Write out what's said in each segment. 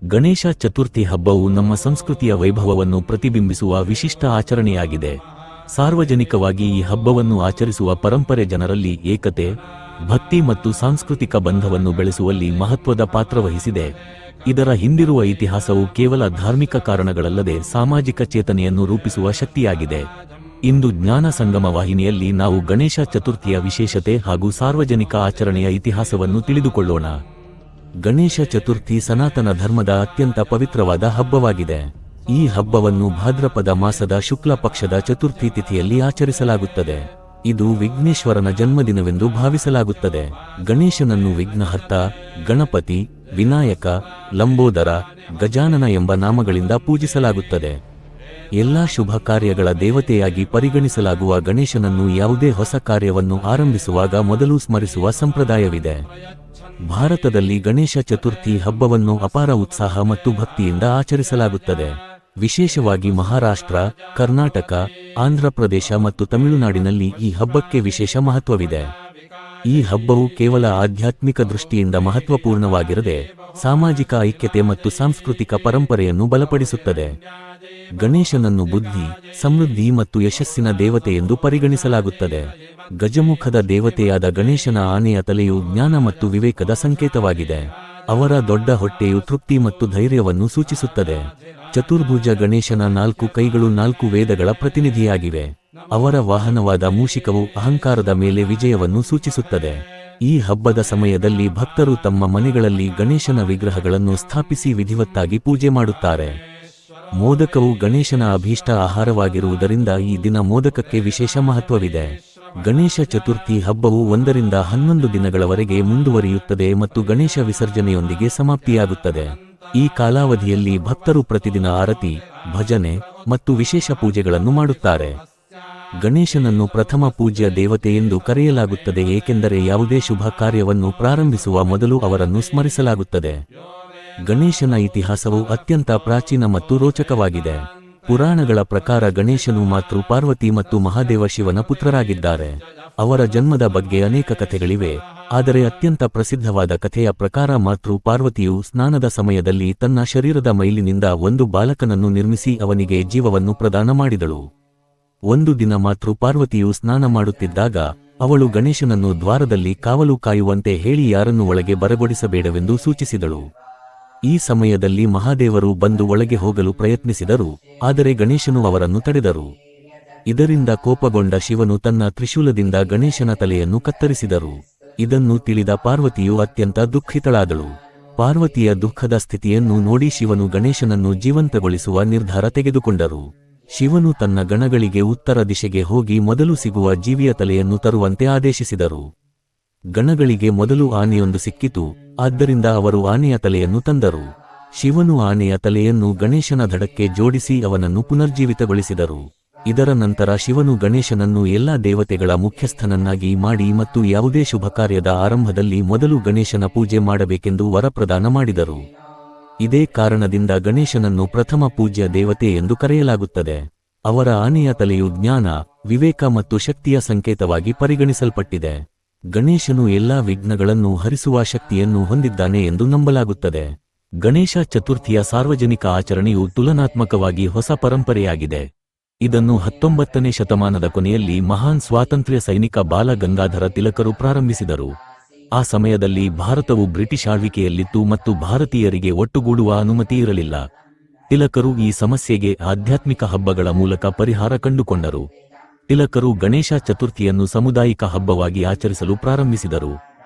ಗಣೇಶ ಚತುರ್ಥಿ ಹಬ್ಬವು ನಮ್ಮ ಸಂಸ್ಕೃತಿಯ ವೈಭವವನ್ನು ಪ್ರತಿಬಿಂಬಿಸುವ ವಿಶಿಷ್ಟ ಆಚರಣೆಯಾಗಿದೆ. ಸಾರ್ವಜನಿಕವಾಗಿ ಈ ಹಬ್ಬವನ್ನು ಆಚರಿಸುವ ಪರಂಪರೆ ಜನರಲ್ಲಿ ಏಕತೆ, ಭಕ್ತಿ ಮತ್ತು ಸಾಂಸ್ಕೃತಿಕ ಬಂಧವನ್ನು ಬೆಳೆಸುವಲ್ಲಿ ಮಹತ್ವದ ಪಾತ್ರವಹಿಸಿದೆ. ಇದರ ಹಿಂದಿರುವ ಇತಿಹಾಸವು ಕೇವಲ ಧಾರ್ಮಿಕ ಕಾರಣಗಳಲ್ಲದೆ ಸಾಮಾಜಿಕ ಚೇತನೆಯನ್ನು ರೂಪಿಸುವ ಶಕ್ತಿಯಾಗಿದೆ. ಇಂದು ಜ್ಞಾನ ಸಂಗಮ ವಾಹಿನಿಯಲ್ಲಿ ನಾವು ಗಣೇಶ ಚತುರ್ಥಿಯ ವಿಶೇಷತೆ ಹಾಗೂ ಸಾರ್ವಜನಿಕ ಆಚರಣೆಯ ಇತಿಹಾಸವನ್ನು ತಿಳಿದುಕೊಳ್ಳೋಣ. ಗಣೇಶ ಚತುರ್ಥಿ ಸನಾತನ ಧರ್ಮದ ಅತ್ಯಂತ ಪವಿತ್ರವಾದ ಹಬ್ಬವಾಗಿದೆ. ಈ ಹಬ್ಬವನ್ನು ಭಾದ್ರಪದ ಮಾಸದ ಶುಕ್ಲ ಪಕ್ಷದ ಚತುರ್ಥಿ ತಿಥಿಯಲ್ಲಿ ಆಚರಿಸಲಾಗುತ್ತದೆ. ಇದು ವಿಘ್ನೇಶ್ವರನ ಜನ್ಮದಿನವೆಂದು ಭಾವಿಸಲಾಗುತ್ತದೆ. ಗಣೇಶನನ್ನು ವಿಘ್ನಹರ್ತ, ಗಣಪತಿ, ವಿನಾಯಕ, ಲಂಬೋದರ, ಗಜಾನನ ಎಂಬ ನಾಮಗಳಿಂದ ಪೂಜಿಸಲಾಗುತ್ತದೆ. ಎಲ್ಲಾ ಶುಭ ಕಾರ್ಯಗಳ ದೇವತೆಯಾಗಿ ಪರಿಗಣಿಸಲಾಗುವ ಗಣೇಶನನ್ನು ಯಾವುದೇ ಹೊಸ ಕಾರ್ಯವನ್ನು ಆರಂಭಿಸುವಾಗ ಮೊದಲು ಸ್ಮರಿಸುವ ಸಂಪ್ರದಾಯವಿದೆ. ಭಾರತದಲ್ಲಿ ಗಣೇಶ ಚತುರ್ಥಿ ಹಬ್ಬವನ್ನು ಅಪಾರ ಉತ್ಸಾಹ ಮತ್ತು ಭಕ್ತಿಯಿಂದ ಆಚರಿಸಲಾಗುತ್ತದೆ. ವಿಶೇಷವಾಗಿ ಮಹಾರಾಷ್ಟ್ರ, ಕರ್ನಾಟಕ, ಆಂಧ್ರಪ್ರದೇಶ ಮತ್ತು ತಮಿಳುನಾಡಿನಲ್ಲಿ ಈ ಹಬ್ಬಕ್ಕೆ ವಿಶೇಷ ಮಹತ್ವವಿದೆ. ಈ ಹಬ್ಬವು ಕೇವಲ ಆಧ್ಯಾತ್ಮಿಕ ದೃಷ್ಟಿಯಿಂದ ಮಹತ್ವಪೂರ್ಣವಾಗಿರದೆ ಸಾಮಾಜಿಕ ಐಕ್ಯತೆ ಮತ್ತು ಸಾಂಸ್ಕೃತಿಕ ಪರಂಪರೆಯನ್ನು ಬಲಪಡಿಸುತ್ತದೆ. ಗಣೇಶನನ್ನು ಬುದ್ಧಿ, ಸಮೃದ್ಧಿ ಮತ್ತು ಯಶಸ್ಸಿನ ದೇವತೆಯೆಂದು ಪರಿಗಣಿಸಲಾಗುತ್ತದೆ. ಗಜಮುಖದ ದೇವತೆಯಾದ ಗಣೇಶನ ಆನೆಯ ತಲೆಯು ಜ್ಞಾನ ಮತ್ತು ವಿವೇಕದ ಸಂಕೇತವಾಗಿದೆ. ಅವರ ದೊಡ್ಡ ಹೊಟ್ಟೆಯು ತೃಪ್ತಿ ಮತ್ತು ಧೈರ್ಯವನ್ನು ಸೂಚಿಸುತ್ತದೆ. ಚತುರ್ಭುಜ ಗಣೇಶನ 4 ಕೈಗಳು 4 ವೇದಗಳ ಪ್ರತಿನಿಧಿಯಾಗಿವೆ. ಅವರ ವಾಹನವಾದ ಮೂಷಿಕವು ಅಹಂಕಾರದ ಮೇಲೆ ವಿಜಯವನ್ನು ಸೂಚಿಸುತ್ತದೆ. ಈ ಹಬ್ಬದ ಸಮಯದಲ್ಲಿ ಭಕ್ತರು ತಮ್ಮ ಮನೆಗಳಲ್ಲಿ ಗಣೇಶನ ವಿಗ್ರಹಗಳನ್ನು ಸ್ಥಾಪಿಸಿ ವಿಧಿವತ್ತಾಗಿ ಪೂಜೆ ಮಾಡುತ್ತಾರೆ. ಮೋದಕವು ಗಣೇಶನ ಅಭೀಷ್ಟ ಆಹಾರವಾಗಿರುವುದರಿಂದ ಈ ದಿನ ಮೋದಕಕ್ಕೆ ವಿಶೇಷ ಮಹತ್ವವಿದೆ. ಗಣೇಶ ಚತುರ್ಥಿ ಹಬ್ಬವು 1 ರಿಂದ 11 ದಿನಗಳವರೆಗೆ ಮುಂದುವರಿಯುತ್ತದೆ ಮತ್ತು ಗಣೇಶ ವಿಸರ್ಜನೆಯೊಂದಿಗೆ ಸಮಾಪ್ತಿಯಾಗುತ್ತದೆ. ಈ ಕಾಲಾವಧಿಯಲ್ಲಿ ಭಕ್ತರು ಪ್ರತಿದಿನ ಆರತಿ, ಭಜನೆ ಮತ್ತು ವಿಶೇಷ ಪೂಜೆಗಳನ್ನು ಮಾಡುತ್ತಾರೆ. ಗಣೇಶನನ್ನು ಪ್ರಥಮ ಪೂಜ್ಯ ದೇವತೆ ಎಂದು ಕರೆಯಲಾಗುತ್ತದೆ ಏಕೆಂದರೆ ಯಾವುದೇ ಶುಭ ಕಾರ್ಯವನ್ನು ಪ್ರಾರಂಭಿಸುವ ಮೊದಲು ಅವರನ್ನು ಸ್ಮರಿಸಲಾಗುತ್ತದೆ. ಗಣೇಶನ ಇತಿಹಾಸವು ಅತ್ಯಂತ ಪ್ರಾಚೀನ ಮತ್ತು ರೋಚಕವಾಗಿದೆ. ಪುರಾಣಗಳ ಪ್ರಕಾರ ಗಣೇಶನು ಮಾತೃ ಪಾರ್ವತಿ ಮತ್ತು ಮಹಾದೇವ ಶಿವನ ಪುತ್ರರಾಗಿದ್ದಾರೆ. ಅವರ ಜನ್ಮದ ಬಗ್ಗೆ ಅನೇಕ ಕಥೆಗಳಿವೆ, ಆದರೆ ಅತ್ಯಂತ ಪ್ರಸಿದ್ಧವಾದ ಕಥೆಯ ಪ್ರಕಾರ ಮಾತೃ ಪಾರ್ವತಿಯು ಸ್ನಾನದ ಸಮಯದಲ್ಲಿ ತನ್ನ ಶರೀರದ ಮೈಲಿನಿಂದ ಒಂದು ಬಾಲಕನನ್ನು ನಿರ್ಮಿಸಿ ಅವನಿಗೆ ಜೀವವನ್ನು ಪ್ರದಾನ ಮಾಡಿದಳು. ಒಂದು ದಿನ ಮಾತೃ ಪಾರ್ವತಿಯು ಸ್ನಾನ ಮಾಡುತ್ತಿದ್ದಾಗ ಅವಳು ಗಣೇಶನನ್ನು ದ್ವಾರದಲ್ಲಿ ಕಾವಲು ಕಾಯುವಂತೆ ಹೇಳಿ ಯಾರನ್ನು ಒಳಗೆ ಬರಗೊಡಿಸಬೇಡವೆಂದು ಸೂಚಿಸಿದಳು. ಈ ಸಮಯದಲ್ಲಿ ಮಹಾದೇವರು ಬಂದು ಒಳಗೆ ಹೋಗಲು ಪ್ರಯತ್ನಿಸಿದರು, ಆದರೆ ಗಣೇಶನು ಅವರನ್ನು ತಡೆದರು. ಇದರಿಂದ ಕೋಪಗೊಂಡ ಶಿವನು ತನ್ನ ತ್ರಿಶೂಲದಿಂದ ಗಣೇಶನ ತಲೆಯನ್ನು ಕತ್ತರಿಸಿದರು. ಇದನ್ನು ತಿಳಿದ ಪಾರ್ವತಿಯು ಅತ್ಯಂತ ದುಃಖಿತಳಾದಳು. ಪಾರ್ವತಿಯ ದುಃಖದ ಸ್ಥಿತಿಯನ್ನು ನೋಡಿ ಶಿವನು ಗಣೇಶನನ್ನು ಜೀವಂತಗೊಳಿಸುವ ನಿರ್ಧಾರ ತೆಗೆದುಕೊಂಡರು. ಶಿವನು ತನ್ನ ಗಣಗಳಿಗೆ ಉತ್ತರ ದಿಶೆಗೆ ಹೋಗಿ ಮೊದಲು ಸಿಗುವ ಜೀವಿಯ ತಲೆಯನ್ನು ತರುವಂತೆ ಆದೇಶಿಸಿದರು. ಗಣಗಳಿಗೆ ಮೊದಲು ಆನೆಯೊಂದು ಸಿಕ್ಕಿತು, ಆದ್ದರಿಂದ ಅವರು ಆನೆಯ ತಲೆಯನ್ನು ತಂದರು. ಶಿವನು ಆನೆಯ ತಲೆಯನ್ನು ಗಣೇಶನ ದಡಕ್ಕೆ ಜೋಡಿಸಿ ಅವನನ್ನು ಪುನರ್ಜೀವಿತಗೊಳಿಸಿದರು. ಇದರ ನಂತರ ಶಿವನು ಗಣೇಶನನ್ನು ಎಲ್ಲಾ ದೇವತೆಗಳ ಮುಖ್ಯಸ್ಥನನ್ನಾಗಿ ಮಾಡಿ ಮತ್ತು ಯಾವುದೇ ಶುಭ ಕಾರ್ಯದ ಆರಂಭದಲ್ಲಿ ಮೊದಲು ಗಣೇಶನ ಪೂಜೆ ಮಾಡಬೇಕೆಂದು ವರಪ್ರದಾನ ಮಾಡಿದರು. ಇದೇ ಕಾರಣದಿಂದ ಗಣೇಶನನ್ನು ಪ್ರಥಮ ಪೂಜ್ಯ ದೇವತೆ ಎಂದು ಕರೆಯಲಾಗುತ್ತದೆ. ಅವರ ಆನೆಯ ತಲೆಯು ಜ್ಞಾನ, ವಿವೇಕ ಮತ್ತು ಶಕ್ತಿಯ ಸಂಕೇತವಾಗಿ ಪರಿಗಣಿಸಲ್ಪಟ್ಟಿದೆ. ಗಣೇಶನು ಎಲ್ಲಾ ವಿಘ್ನಗಳನ್ನು ಹರಿಸುವ ಶಕ್ತಿಯನ್ನು ಹೊಂದಿದ್ದಾನೆ ಎಂದು ನಂಬಲಾಗುತ್ತದೆ. ಗಣೇಶ ಚತುರ್ಥಿಯ ಸಾರ್ವಜನಿಕ ಆಚರಣೆಯು ತುಲನಾತ್ಮಕವಾಗಿ ಹೊಸ ಪರಂಪರೆಯಾಗಿದೆ. ಇದನ್ನು 19ನೇ ಶತಮಾನದ ಕೊನೆಯಲ್ಲಿ ಮಹಾನ್ ಸ್ವಾತಂತ್ರ್ಯ ಸೈನಿಕ ಬಾಲ ಗಂಗಾಧರ ತಿಲಕರು ಪ್ರಾರಂಭಿಸಿದರು. ಆ ಸಮಯದಲ್ಲಿ ಭಾರತವು ಬ್ರಿಟಿಷ್ ಆಳ್ವಿಕೆಯಲ್ಲಿತ್ತು ಮತ್ತು ಭಾರತೀಯರಿಗೆ ಒಟ್ಟುಗೂಡುವ ಅನುಮತಿ ಇರಲಿಲ್ಲ. ತಿಲಕರು ಈ ಸಮಸ್ಯೆಗೆ ಆಧ್ಯಾತ್ಮಿಕ ಹಬ್ಬಗಳ ಮೂಲಕ ಪರಿಹಾರ ಕಂಡುಕೊಂಡರು. ತಿಲಕರು ಗಣೇಶ ಚತುರ್ಥಿಯನ್ನು ಸಾಮುದಾಯಿಕ ಹಬ್ಬವಾಗಿ ಆಚರಿಸಲು ಪ್ರಾರಂಭಿಸಿದರು.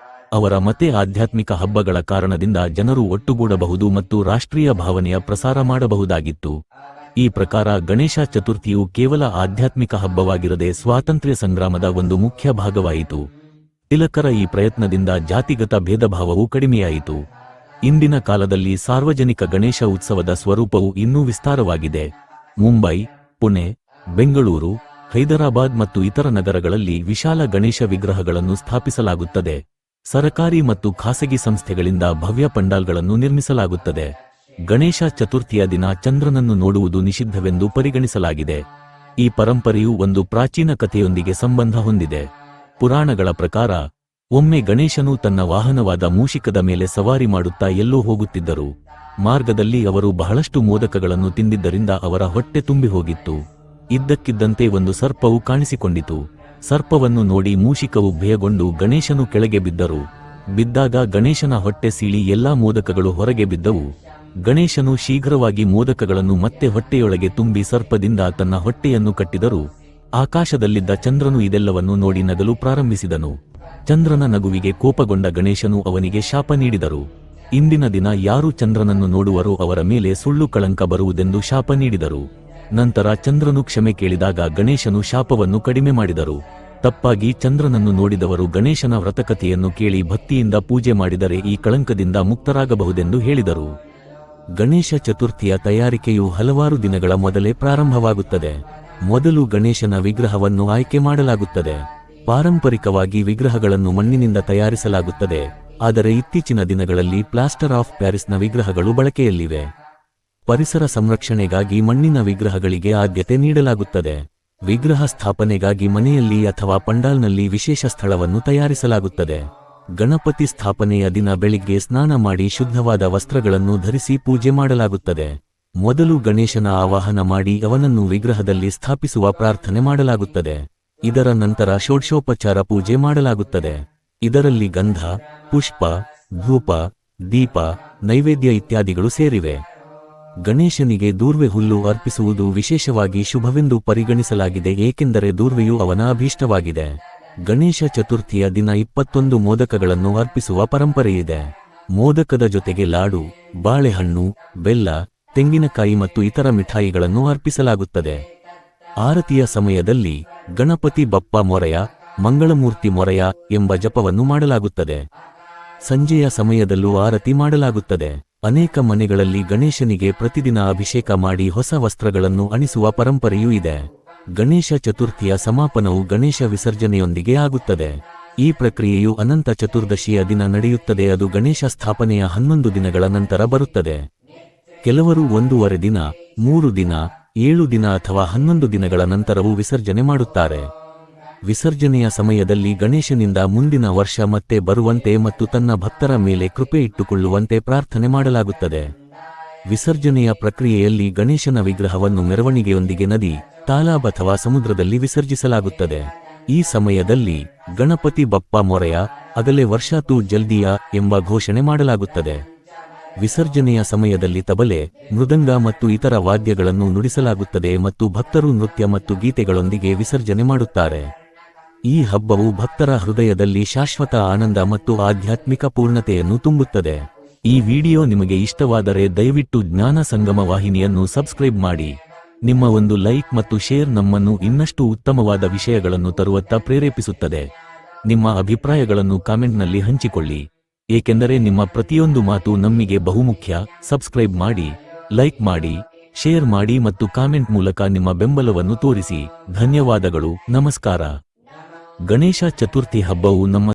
ಅವರ ಮತೆ ಆಧ್ಯಾತ್ಮಿಕ ಹಬ್ಬಗಳ ಕಾರಣದಿಂದ ಜನರು ಒಟ್ಟುಗೂಡಬಹುದು ಮತ್ತು ರಾಷ್ಟ್ರೀಯ ಭಾವನೆಯ ಪ್ರಸಾರ ಮಾಡಬಹುದಾಗಿತ್ತು. ಈ ಪ್ರಕಾರ ಗಣೇಶ ಚತುರ್ಥಿಯು ಕೇವಲ ಆಧ್ಯಾತ್ಮಿಕ ಹಬ್ಬವಾಗಿರದೆ ಸ್ವಾತಂತ್ರ್ಯ ಸಂಗ್ರಾಮದ ಒಂದು ಮುಖ್ಯ ಭಾಗವಾಯಿತು. ತಿಲಕರ ಈ ಪ್ರಯತ್ನದಿಂದ ಜಾತಿಗತ ಭೇದಭಾವವು ಕಡಿಮೆಯಾಯಿತು. ಇಂದಿನ ಕಾಲದಲ್ಲಿ ಸಾರ್ವಜನಿಕ ಗಣೇಶ ಉತ್ಸವದ ಸ್ವರೂಪವು ಇನ್ನೂ ವಿಸ್ತಾರವಾಗಿದೆ. ಮುಂಬೈ, ಪುಣೆ, ಬೆಂಗಳೂರು, ಹೈದರಾಬಾದ್ ಮತ್ತು ಇತರ ನಗರಗಳಲ್ಲಿ ವಿಶಾಲ ಗಣೇಶ ವಿಗ್ರಹಗಳನ್ನು ಸ್ಥಾಪಿಸಲಾಗುತ್ತದೆ. ಸರಕಾರಿ ಮತ್ತು ಖಾಸಗಿ ಸಂಸ್ಥೆಗಳಿಂದ ಭವ್ಯ ಪಂಡಾಲ್ಗಳನ್ನು ನಿರ್ಮಿಸಲಾಗುತ್ತದೆ. ಗಣೇಶ ಚತುರ್ಥಿಯ ದಿನ ಚಂದ್ರನನ್ನು ನೋಡುವುದು ನಿಷಿದ್ಧವೆಂದು ಪರಿಗಣಿಸಲಾಗಿದೆ. ಈ ಪರಂಪರೆಯು ಒಂದು ಪ್ರಾಚೀನ ಕಥೆಯೊಂದಿಗೆ ಸಂಬಂಧ ಹೊಂದಿದೆ. ಪುರಾಣಗಳ ಪ್ರಕಾರ ಒಮ್ಮೆ ಗಣೇಶನು ತನ್ನ ವಾಹನವಾದ ಮೂಷಿಕದ ಮೇಲೆ ಸವಾರಿ ಮಾಡುತ್ತಾ ಎಲ್ಲೋ ಹೋಗುತ್ತಿದ್ದರು. ಮಾರ್ಗದಲ್ಲಿ ಅವರು ಬಹಳಷ್ಟು ಮೋದಕಗಳನ್ನು ತಿಂದಿದ್ದರಿಂದ ಅವರ ಹೊಟ್ಟೆ ತುಂಬಿ ಹೋಗಿತ್ತು. ಇದ್ದಕ್ಕಿದ್ದಂತೆ ಒಂದು ಸರ್ಪವು ಕಾಣಿಸಿಕೊಂಡಿತು. ಸರ್ಪವನ್ನು ನೋಡಿ ಮೂಷಿಕವು ಭಯಗೊಂಡು ಗಣೇಶನು ಕೆಳಗೆ ಬಿದ್ದರು. ಬಿದ್ದಾಗ ಗಣೇಶನ ಹೊಟ್ಟೆ ಸೀಳಿ ಎಲ್ಲಾ ಮೋದಕಗಳು ಹೊರಗೆ ಬಿದ್ದವು. ಗಣೇಶನು ಶೀಘ್ರವಾಗಿ ಮೋದಕಗಳನ್ನು ಮತ್ತೆ ಹೊಟ್ಟೆಯೊಳಗೆ ತುಂಬಿ ಸರ್ಪದಿಂದ ತನ್ನ ಹೊಟ್ಟೆಯನ್ನು ಕಟ್ಟಿದರು. ಆಕಾಶದಲ್ಲಿದ್ದ ಚಂದ್ರನು ಇದೆಲ್ಲವನ್ನು ನೋಡಿ ನಗಲು ಪ್ರಾರಂಭಿಸಿದನು. ಚಂದ್ರನ ನಗುವಿಗೆ ಕೋಪಗೊಂಡ ಗಣೇಶನು ಅವನಿಗೆ ಶಾಪ ನೀಡಿದರು. ಇಂದಿನ ದಿನ ಯಾರು ಚಂದ್ರನನ್ನು ನೋಡುವರೋ ಅವರ ಮೇಲೆ ಸುಳ್ಳು ಕಳಂಕ ಬರುವುದೆಂದು ಶಾಪ ನೀಡಿದರು. ನಂತರ ಚಂದ್ರನು ಕ್ಷಮೆ ಕೇಳಿದಾಗ ಗಣೇಶನು ಶಾಪವನ್ನು ಕಡಿಮೆ ಮಾಡಿದರು. ತಪ್ಪಾಗಿ ಚಂದ್ರನನ್ನು ನೋಡಿದವರು ಗಣೇಶನ ವ್ರತಕಥೆಯನ್ನು ಕೇಳಿ ಭಕ್ತಿಯಿಂದ ಪೂಜೆ ಮಾಡಿದರೆ ಈ ಕಳಂಕದಿಂದ ಮುಕ್ತರಾಗಬಹುದೆಂದು ಹೇಳಿದರು. ಗಣೇಶ ಚತುರ್ಥಿಯ ತಯಾರಿಕೆಯು ಹಲವಾರು ದಿನಗಳ ಮೊದಲೇ ಪ್ರಾರಂಭವಾಗುತ್ತದೆ. ಮೊದಲು ಗಣೇಶನ ವಿಗ್ರಹವನ್ನು ಆಯ್ಕೆ ಮಾಡಲಾಗುತ್ತದೆ. ಪಾರಂಪರಿಕವಾಗಿ ವಿಗ್ರಹಗಳನ್ನು ಮಣ್ಣಿನಿಂದ ತಯಾರಿಸಲಾಗುತ್ತದೆ, ಆದರೆ ಇತ್ತೀಚಿನ ದಿನಗಳಲ್ಲಿ ಪ್ಲಾಸ್ಟರ್ ಆಫ್ ಪ್ಯಾರಿಸ್ನ ವಿಗ್ರಹಗಳು ಬಳಕೆಯಲ್ಲಿವೆ. ಪರಿಸರ ಸಂರಕ್ಷಣೆಗಾಗಿ ಮಣ್ಣಿನ ವಿಗ್ರಹಗಳಿಗೆ ಆದ್ಯತೆ ನೀಡಲಾಗುತ್ತದೆ. ವಿಗ್ರಹ ಸ್ಥಾಪನೆಗಾಗಿ ಮನೆಯಲ್ಲಿ ಅಥವಾ ಪಂಡಾಲ್ನಲ್ಲಿ ವಿಶೇಷ ಸ್ಥಳವನ್ನು ತಯಾರಿಸಲಾಗುತ್ತದೆ. ಗಣಪತಿ ಸ್ಥಾಪನೆಯ ದಿನ ಬೆಳಿಗ್ಗೆ ಸ್ನಾನ ಮಾಡಿ ಶುದ್ಧವಾದ ವಸ್ತ್ರಗಳನ್ನು ಧರಿಸಿ ಪೂಜೆ ಮಾಡಲಾಗುತ್ತದೆ. ಮೊದಲು ಗಣೇಶನ ಆವಾಹನ ಮಾಡಿ ಅವನನ್ನು ವಿಗ್ರಹದಲ್ಲಿ ಸ್ಥಾಪಿಸುವ ಪ್ರಾರ್ಥನೆ ಮಾಡಲಾಗುತ್ತದೆ. ಇದರ ನಂತರ ಷೋಡಶೋಪಚಾರ ಪೂಜೆ ಮಾಡಲಾಗುತ್ತದೆ. ಇದರಲ್ಲಿ ಗಂಧ, ಪುಷ್ಪ, ಧೂಪ, ದೀಪ, ನೈವೇದ್ಯ ಇತ್ಯಾದಿಗಳು ಸೇರಿವೆ. ಗಣೇಶನಿಗೆ ದೂರ್ವೆ ಹುಲ್ಲು ಅರ್ಪಿಸುವುದು ವಿಶೇಷವಾಗಿ ಶುಭವೆಂದು ಪರಿಗಣಿಸಲಾಗಿದೆ, ಏಕೆಂದರೆ ದೂರ್ವೆಯು ಅವನ ಅಭೀಷ್ಟವಾಗಿದೆ. ಗಣೇಶ ಚತುರ್ಥಿಯ ದಿನ 21 ಮೋದಕಗಳನ್ನು ಅರ್ಪಿಸುವ ಪರಂಪರೆಯಿದೆ. ಮೋದಕದ ಜೊತೆಗೆ ಲಾಡು, ಬಾಳೆಹಣ್ಣು, ಬೆಲ್ಲ, ತೆಂಗಿನಕಾಯಿ ಮತ್ತು ಇತರ ಮಿಠಾಯಿಗಳನ್ನು ಅರ್ಪಿಸಲಾಗುತ್ತದೆ. ಆರತಿಯ ಸಮಯದಲ್ಲಿ ಗಣಪತಿ ಬಪ್ಪ ಮೊರೆಯ, ಮಂಗಳಮೂರ್ತಿ ಮೊರೆಯ ಎಂಬ ಜಪವನ್ನು ಮಾಡಲಾಗುತ್ತದೆ. ಸಂಜೆಯ ಸಮಯದಲ್ಲೂ ಆರತಿ ಮಾಡಲಾಗುತ್ತದೆ. ಅನೇಕ ಮನೆಗಳಲ್ಲಿ ಗಣೇಶನಿಗೆ ಪ್ರತಿದಿನ ಅಭಿಷೇಕ ಮಾಡಿ ಹೊಸ ವಸ್ತ್ರಗಳನ್ನು ಅಣಿಸುವ ಪರಂಪರೆಯೂ ಇದೆ. ಗಣೇಶ ಚತುರ್ಥಿಯ ಸಮಾಪನವು ಗಣೇಶ ವಿಸರ್ಜನೆಯೊಂದಿಗೆ ಆಗುತ್ತದೆ. ಈ ಪ್ರಕ್ರಿಯೆಯು ಅನಂತ ಚತುರ್ದಶಿಯ ದಿನ ನಡೆಯುತ್ತದೆ. ಅದು ಗಣೇಶ ಸ್ಥಾಪನೆಯ 11 ದಿನಗಳ ನಂತರ ಬರುತ್ತದೆ. ಕೆಲವರು 1.5 ದಿನ, 3 ದಿನ, 7 ದಿನ ಅಥವಾ 11 ದಿನಗಳ ನಂತರವೂ ವಿಸರ್ಜನೆ ಮಾಡುತ್ತಾರೆ. ವಿಸರ್ಜನೆಯ ಸಮಯದಲ್ಲಿ ಗಣೇಶನಿಂದ ಮುಂದಿನ ವರ್ಷ ಮತ್ತೆ ಬರುವಂತೆ ಮತ್ತು ತನ್ನ ಭಕ್ತರ ಮೇಲೆ ಕೃಪೆ ಇಟ್ಟುಕೊಳ್ಳುವಂತೆ ಪ್ರಾರ್ಥನೆ ಮಾಡಲಾಗುತ್ತದೆ. ವಿಸರ್ಜನೆಯ ಪ್ರಕ್ರಿಯೆಯಲ್ಲಿ ಗಣೇಶನ ವಿಗ್ರಹವನ್ನು ಮೆರವಣಿಗೆಯೊಂದಿಗೆ ನದಿ, ತಾಲಾಬ್ ಅಥವಾ ಸಮುದ್ರದಲ್ಲಿ ವಿಸರ್ಜಿಸಲಾಗುತ್ತದೆ. ಈ ಸಮಯದಲ್ಲಿ ಗಣಪತಿ ಬಪ್ಪ ಮೊರೆಯ, ಅಗಲೆ ವರ್ಷ ತೂ ಜಲ್ದಿಯಾ ಎಂಬ ಘೋಷಣೆ ಮಾಡಲಾಗುತ್ತದೆ. ವಿಸರ್ಜನೆಯ ಸಮಯದಲ್ಲಿ ತಬಲೆ, ಮೃದಂಗ ಮತ್ತು ಇತರ ವಾದ್ಯಗಳನ್ನು ನುಡಿಸಲಾಗುತ್ತದೆ ಮತ್ತು ಭಕ್ತರು ನೃತ್ಯ ಮತ್ತು ಗೀತೆಗಳೊಂದಿಗೆ ವಿಸರ್ಜನೆ ಮಾಡುತ್ತಾರೆ. ಈ ಹಬ್ಬವು ಭಕ್ತರ ಹೃದಯದಲ್ಲಿ ಶಾಶ್ವತ ಆನಂದ ಮತ್ತು ಆಧ್ಯಾತ್ಮಿಕ ಪೂರ್ಣತೆಯನ್ನು ತುಂಬುತ್ತದೆ. ಈ ವಿಡಿಯೋ ನಿಮಗೆ ಇಷ್ಟವಾದರೆ ದಯವಿಟ್ಟು ಜ್ಞಾನ ಸಂಗಮ ವಾಹಿನಿಯನ್ನು ಸಬ್ಸ್ಕ್ರೈಬ್ ಮಾಡಿ. ನಿಮ್ಮ ಒಂದು ಲೈಕ್ ಮತ್ತು ಶೇರ್ ನಮ್ಮನ್ನು ಇನ್ನಷ್ಟು ಉತ್ತಮವಾದ ವಿಷಯಗಳನ್ನು ತರುವತ್ತ ಪ್ರೇರೇಪಿಸುತ್ತದೆ. ನಿಮ್ಮ ಅಭಿಪ್ರಾಯಗಳನ್ನು ಕಾಮೆಂಟ್ನಲ್ಲಿ ಹಂಚಿಕೊಳ್ಳಿ, ಏಕೆಂದರೆ ನಿಮ್ಮ ಪ್ರತಿಯೊಂದು ಮಾತು ನಮ್ಮಿಗೆ ಬಹುಮುಖ್ಯ. ಸಬ್ಸ್ಕ್ರೈಬ್ ಮಾಡಿ, ಲೈಕ್ ಮಾಡಿ, ಶೇರ್ ಮಾಡಿ ಮತ್ತು ಕಾಮೆಂಟ್ ಮೂಲಕ ನಿಮ್ಮ ಬೆಂಬಲವನ್ನು ತೋರಿಸಿ. ಧನ್ಯವಾದಗಳು. ನಮಸ್ಕಾರ. ಗಣೇಶ ಚತುರ್ಥಿ ಹಬ್ಬವು ನಮ್ಮ